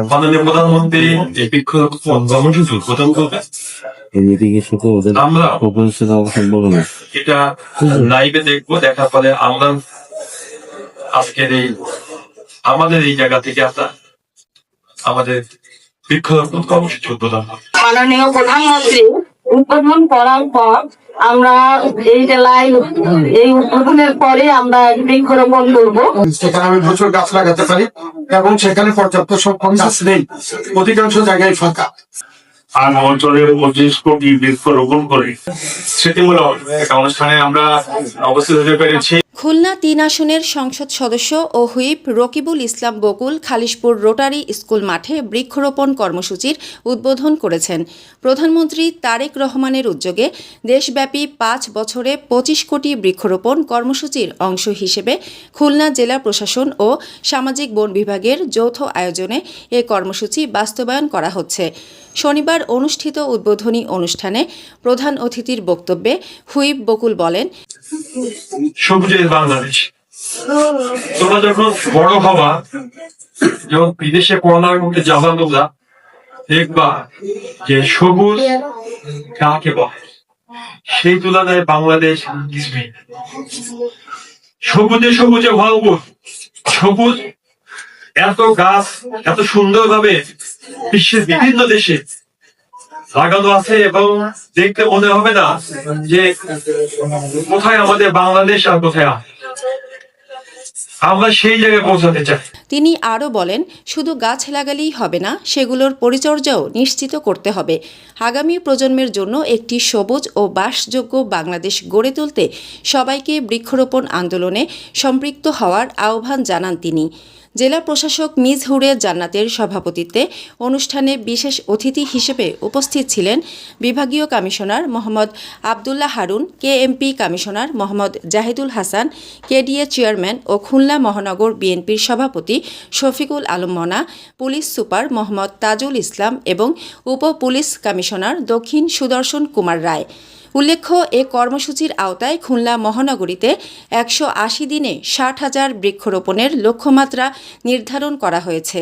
মাননীয় প্রধানমন্ত্রী এই বৃক্ষরোপণ কর্মসূচি উদ্বোধন করবেন। আমরা এটা লাইভে দেখবো, দেখার পরে আমরা আজকের আমাদের এই জায়গা থেকে আমাদের বৃক্ষরোপণ কর্মসূচি উদ্বোধন হবে। মাননীয় প্রধানমন্ত্রী উদ্বোধন করার পর আমরা এই জেলায় এই উদ্বোধনের পরে আমরা বৃক্ষরোপণ করবো। সেখানে আমি প্রচুর গাছ লাগাতে পারি এবং সেখানে পর্যাপ্ত সংখ্যক গাছ নেই, অধিকাংশ জায়গায় ফাঁকা। আর অঞ্চলে 25 কোটি বৃক্ষরোপণ করে স্মৃতিমূলক একটা অনুষ্ঠানে আমরা উপস্থিত হতে পেরেছি। খুলনা 3 আসনের সংসদ সদস্য ও হুইপ রকিবুল ইসলাম বকুল খালিশপুর রোটারি স্কুল মাঠে বৃক্ষরোপণ কর্মসূচির উদ্বোধন করেছেন। প্রধানমন্ত্রী তারেক রহমানের উদ্যোগে দেশব্যাপী 5 বছরে 25 কোটি বৃক্ষরোপণ কর্মসূচির অংশ হিসেবে খুলনা জেলা প্রশাসন ও সামাজিক বন বিভাগের যৌথ আয়োজনে এ কর্মসূচি বাস্তবায়ন করা হচ্ছে। শনিবার অনুষ্ঠিত উদ্বোধনী অনুষ্ঠানে প্রধান অতিথির বক্তব্যে হুইপ বকুল বলেন, সবুজের বাংলাদেশ, তোমরা যখন বড় হবা, যখন বিদেশে পড়ার মধ্যে যাবা, তোমরা দেখবা যে সবুজ কাকে বলে। সেই তুলনায় বাংলাদেশ কিছুই না। সবুজে সবুজে ভরপুর, সবুজ এত গাছ এত সুন্দরভাবে বিশ্বের বিভিন্ন দেশে লাগানো আছে এবং দেখতে মনে হবে না যে কোথায় আমাদের বাংলাদেশ আর কোথায় আমরা সেই জায়গায় পৌঁছাতে চাই। তিনি আরও বলেন, শুধু গাছ লাগালেই হবে না, সেগুলোর পরিচর্যাও নিশ্চিত করতে হবে। আগামী প্রজন্মের জন্য একটি সবুজ ও বাসযোগ্য বাংলাদেশ গড়ে তুলতে সবাইকে বৃক্ষরোপণ আন্দোলনে সম্পৃক্ত হওয়ার আহ্বান জানান তিনি। জেলা প্রশাসক মিজহুরে জান্নাতের সভাপতিত্বে অনুষ্ঠানে বিশেষ অতিথি হিসেবে উপস্থিত ছিলেন বিভাগীয় commissioner Mohammad Abdullah Harun, KMP commissioner Mohammad Jahidul Hasan, KDA chairman ও খুলনা মহানগর বিএনপির সভাপতি শফিকুল আলম মনা, পুলিশ সুপার মোহাম্মদ তাজুল ইসলাম এবং উপ পুলিশ কমিশনার দক্ষিণ সুদর্শন কুমার রায়। উল্লেখ্য, এ কর্মসূচির আওতায় খুলনা মহানগরীতে 180 দিনে 60,000 বৃক্ষরোপণের লক্ষ্যমাত্রা নির্ধারণ করা হয়েছে।